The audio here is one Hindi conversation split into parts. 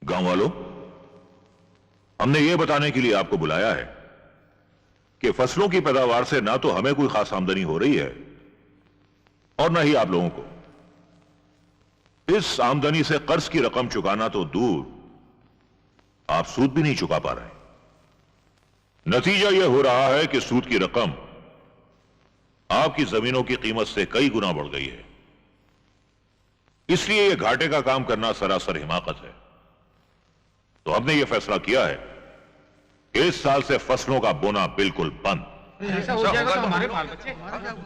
गांव वालों, हमने यह बताने के लिए आपको बुलाया है कि फसलों की पैदावार से ना तो हमें कोई खास आमदनी हो रही है और ना ही आप लोगों को। इस आमदनी से कर्ज की रकम चुकाना तो दूर, आप सूद भी नहीं चुका पा रहे। नतीजा यह हो रहा है कि सूद की रकम आपकी जमीनों की कीमत से कई गुना बढ़ गई है। इसलिए यह घाटे का काम करना सरासर हिमाकत है। तो हमने यह फैसला किया है कि इस साल से फसलों का बोना बिल्कुल बंद।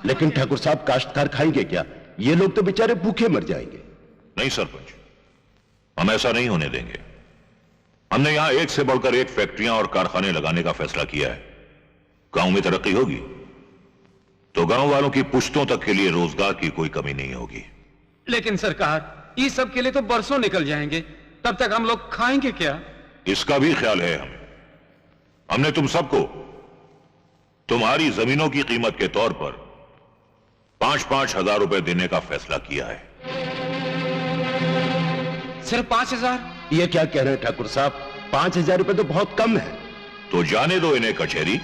लेकिन ठाकुर साहब, काश्तकार खाएंगे क्या? ये लोग तो बेचारे भूखे मर जाएंगे। नहीं सरपंच, हम ऐसा नहीं होने देंगे। हमने यहां एक से बढ़कर एक फैक्ट्रियां और कारखाने लगाने का फैसला किया है। गांव में तरक्की होगी तो गांव वालों की पुश्तों तक के लिए रोजगार की कोई कमी नहीं होगी। लेकिन सरकार, इस सब के लिए तो बरसों निकल जाएंगे, तब तक हम लोग खाएंगे क्या? इसका भी ख्याल है हमें। हमने तुम सबको तुम्हारी जमीनों की कीमत के तौर पर 5-5 हजार रुपए देने का फैसला किया है। सिर्फ 5,000? ये क्या कह रहे हैं ठाकुर साहब? 5,000 रुपए तो बहुत कम है। तो जाने दो इन्हें कचहरी,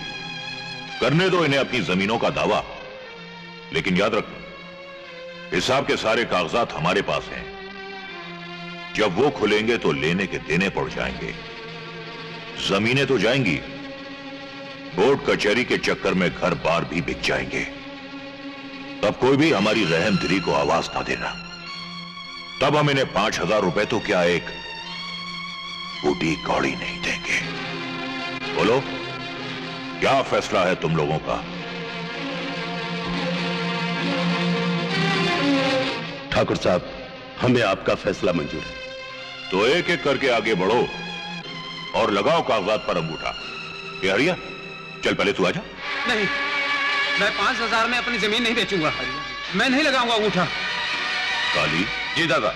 करने दो इन्हें अपनी जमीनों का दावा। लेकिन याद रखो, हिसाब के सारे कागजात हमारे पास हैं। जब वो खुलेंगे तो लेने के देने पड़ जाएंगे। जमीनें तो जाएंगी, कोर्ट कचहरी के चक्कर में घर बार भी बिक जाएंगे। तब कोई भी हमारी रहम दिली को आवाज ना देना। तब हम इन्हें 5,000 रुपए तो क्या, एक बूटी कौड़ी नहीं देंगे। बोलो, क्या फैसला है तुम लोगों का? ठाकुर साहब, हमें आपका फैसला मंजूर है। तो एक एक करके आगे बढ़ो और लगाओ कागजात पर अंगूठा। ये हरिया, चल पहले तू आजा। नहीं, मैं 5,000 में अपनी जमीन नहीं बेचूंगा। मैं नहीं लगाऊंगा अंगूठा। काली जी दादा।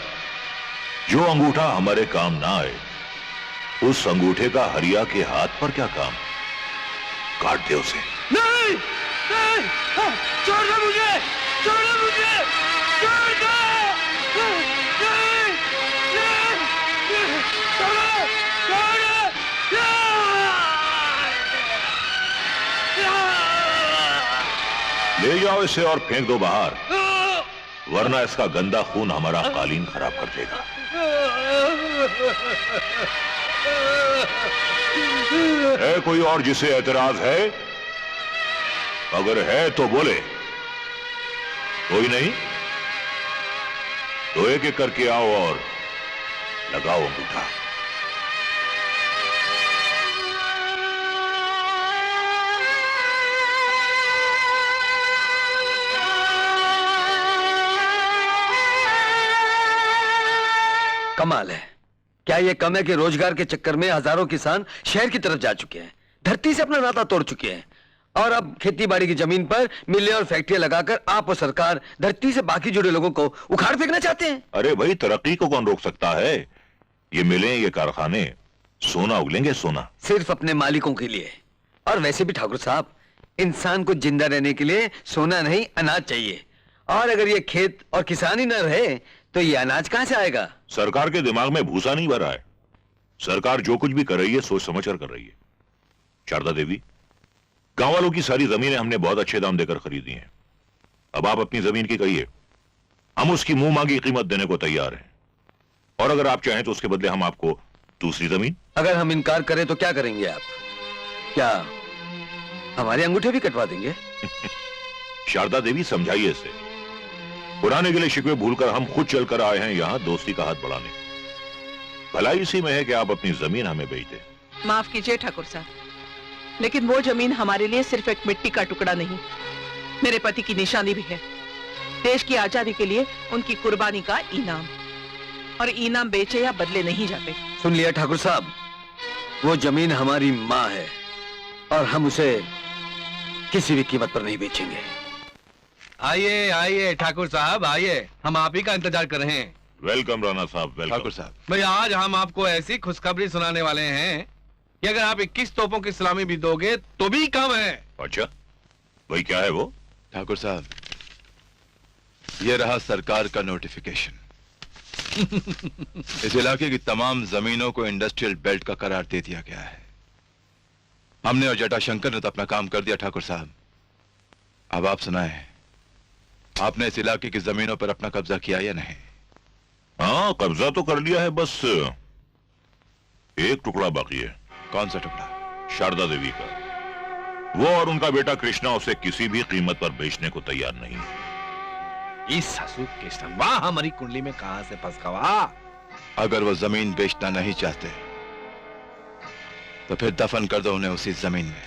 जो अंगूठा हमारे काम ना आए, उस अंगूठे का हरिया के हाथ पर क्या काम? काट दे उसे। नहीं, नहीं, छोड़ दो मुझे, छोड़ दो मुझे, छोड़ दो, नहीं, नहीं, छोड़ो, छोड़ो, ले जाओ इसे और फेंक दो बाहर, वरना इसका गंदा खून हमारा कालीन खराब कर देगा। है कोई और जिसे एतराज है? अगर है तो बोले। कोई नहीं तो एक एक करके आओ और लगाओ अंगूठा। कमाल है। क्या ये कम है कि रोजगार के चक्कर में हजारों किसान शहर की तरफ जा चुके हैं, धरती से अपना नाता तोड़ चुके हैं, और अब खेती बाड़ी की जमीन पर मिलें और फैक्ट्रियां लगाकर आप और सरकार धरती से बाकी जुड़े लोगों को उखाड़ फेंकना चाहते हैं। अरे भाई, तरक्की को कौन रोक सकता है? ये मिलें, ये कारखाने सोना उगलेंगे, सोना सिर्फ अपने मालिकों के लिए। और वैसे भी ठाकुर साहब, इंसान को जिंदा रहने के लिए सोना नहीं, अनाज चाहिए। और अगर ये खेत और किसान ही न रहे तो ये अनाज कहां से आएगा? सरकार के दिमाग में भूसा नहीं भरा है। सरकार जो कुछ भी कर रही है सोच समझकर कर रही है। शारदा देवी, गांव वालों की सारी जमीनें हमने बहुत अच्छे दाम देकर खरीदी हैं। अब आप अपनी जमीन की कहिए, हम उसकी मुंह मांगी कीमत देने को तैयार हैं। और अगर आप चाहें तो उसके बदले हम आपको दूसरी जमीन। अगर हम इनकार करें तो क्या करेंगे आप? क्या हमारे अंगूठे भी कटवा देंगे? शारदा देवी, समझाइए इसे। पुराने गिले शिकवे भूलकर हम खुद चलकर आए हैं यहां दोस्ती का हाथ बढ़ाने। भलाई इसी में है कि आप अपनी जमीन हमें बेच दें। माफ कीजिए ठाकुर साहब, लेकिन वो जमीन हमारे लिए सिर्फ एक मिट्टी का टुकड़ा नहीं, मेरे पति की निशानी भी है। देश की आजादी के लिए उनकी कुर्बानी का इनाम। और इनाम बेचे या बदले नहीं जाते। सुन लिया ठाकुर साहब, वो जमीन हमारी माँ है और हम उसे किसी भी कीमत पर नहीं बेचेंगे। आइए आइए ठाकुर साहब, आइए, हम आप ही का इंतजार कर रहे हैं। वेलकम राणा साहब, वेलकम। ठाकुर साहब, भाई आज हम आपको ऐसी खुशखबरी सुनाने वाले हैं कि अगर आप 21 तोपों की सलामी भी दोगे तो भी कम है। अच्छा, भाई क्या है वो? ठाकुर साहब, ये रहा सरकार का नोटिफिकेशन। इस इलाके की तमाम जमीनों को इंडस्ट्रियल बेल्ट का करार दे दिया गया है। हमने और जटाशंकर ने तो अपना काम कर दिया ठाकुर साहब। अब आप सुनाएं, आपने इस इलाके की जमीनों पर अपना कब्जा किया या नहीं? हाँ, कब्जा तो कर लिया है, बस एक टुकड़ा बाकी है। कौन सा टुकड़ा? शारदा देवी का। वो और उनका बेटा कृष्णा उसे किसी भी कीमत पर बेचने को तैयार नहीं। इस ससुर कृष्ण वाह हमारी कुंडली में कहां से फंस गया। अगर वो जमीन बेचना नहीं चाहते तो फिर दफन कर दो उन्हें उसी जमीन में।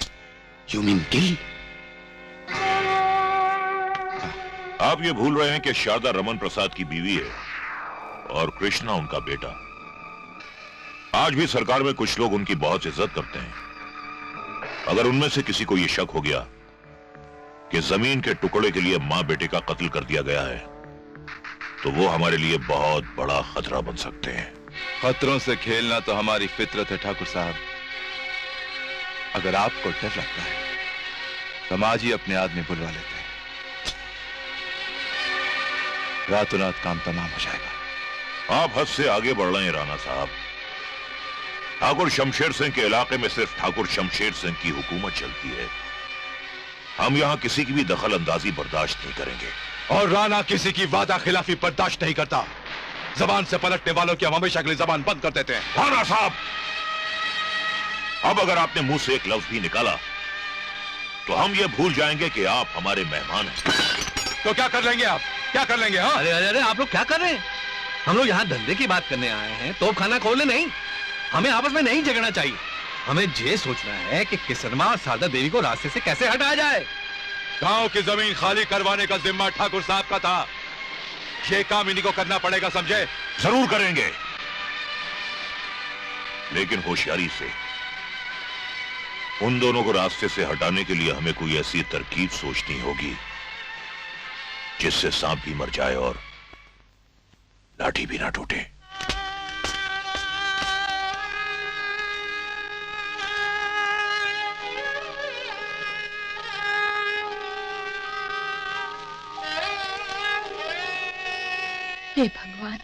यू मीन किल? आप ये भूल रहे हैं कि शारदा रमन प्रसाद की बीवी है और कृष्णा उनका बेटा। आज भी सरकार में कुछ लोग उनकी बहुत इज्जत करते हैं। अगर उनमें से किसी को यह शक हो गया कि जमीन के टुकड़े के लिए मां बेटे का कत्ल कर दिया गया है, तो वो हमारे लिए बहुत बड़ा खतरा बन सकते हैं। खतरों से खेलना तो हमारी फितरत है ठाकुर साहब। अगर आपको डर लगता है तो हम आज ही अपने आदमी बुलवा लेते हैं। रातों रात काम तमाम हो जाएगा। आप हद से आगे बढ़ रहे हैं राणा साहब। ठाकुर शमशेर सिंह के इलाके में सिर्फ ठाकुर शमशेर सिंह की हुकूमत चलती है। हम यहां किसी की भी दखल अंदाजी बर्दाश्त नहीं करेंगे। और राणा किसी की वादा खिलाफी बर्दाश्त नहीं करता। जबान से पलटने वालों की हम हमेशा के लिए जबान बंद कर देते हैं। राणा साहब, अब अगर आपने मुंह से एक लफ्ज भी निकाला तो हम ये भूल जाएंगे कि आप हमारे मेहमान हैं। तो क्या कर लेंगे आप? क्या कर लेंगे? हाँ, अरे अरे अरे आप लोग क्या कर रहे हैं? हम लोग यहाँ धंधे की बात करने आए हैं, तो खाना खोलने नहीं। हमें आपस में नहीं झगड़ना चाहिए। हमें ये सोचना है कि किसरमा और शारदा देवी को रास्ते से कैसे हटाया जाए। गांव की जमीन खाली करवाने का जिम्मा ठाकुर साहब का था। ये काम इन्हीं को करना पड़ेगा, समझे? जरूर करेंगे, लेकिन होशियारी से। उन दोनों को रास्ते से हटाने के लिए हमें कोई ऐसी तरकीब सोचनी होगी जिससे सांप भी मर जाए और लाठी भी ना टूटे। हे भगवान,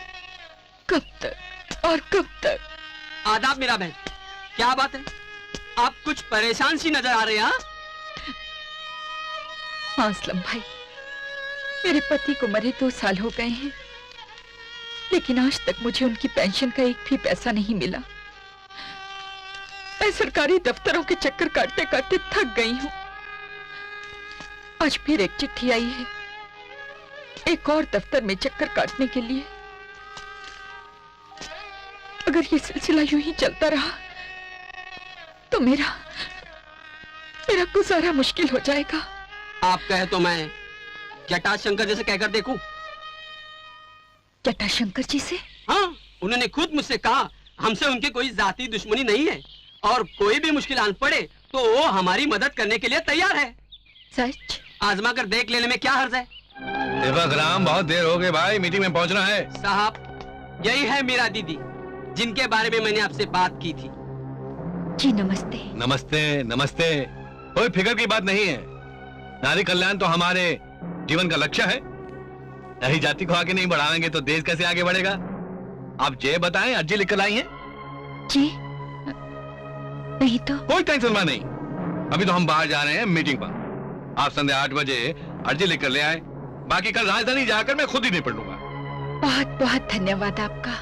कब तक और कब तक? आदाब मेरा बहन, क्या बात है? आप कुछ परेशान सी नजर आ रहे हैं। हाँ असलम भाई, मेरे पति को मरे 2 साल हो गए हैं, लेकिन आज तक मुझे उनकी पेंशन का एक भी पैसा नहीं मिला। मैं सरकारी दफ्तरों के चक्कर काटते काटते थक गई हूँ। आज फिर एक चिट्ठी आई है, एक और दफ्तर में चक्कर काटने के लिए। अगर ये सिलसिला यूं ही चलता रहा तो मेरा गुजारा मुश्किल हो जाएगा। आप कहे तो मैं जटाशंकर जैसे कहकर देखूं? जटाशंकर जी से? हाँ, उन्होंने खुद मुझसे कहा हमसे उनकी कोई जाती दुश्मनी नहीं है और कोई भी मुश्किल आन पड़े तो वो हमारी मदद करने के लिए तैयार है। सच? आजमा कर देख लेने में क्या हर्ज है? राम, बहुत देर हो गई भाई, मीटिंग में पहुंचना है। साहब, यही है मेरा दीदी, जिनके बारे में मैंने आपसे बात की थी। जी नमस्ते। नमस्ते नमस्ते। कोई फिक्र की बात नहीं है। नारी कल्याण तो हमारे जीवन का लक्ष्य है। नहीं जाति को आगे नहीं बढ़ाएंगे तो देश कैसे आगे बढ़ेगा? आप ये बताएं, अर्जी लिखकर आई हैं? जी नहीं तो। कोई टेंशन नहीं, अभी तो हम बाहर जा रहे हैं मीटिंग पर। आप संध्या 8 बजे अर्जी लिखकर ले आए। बाकी कल राजधानी जाकर मैं खुद ही निपट लूंगा। बहुत बहुत धन्यवाद आपका।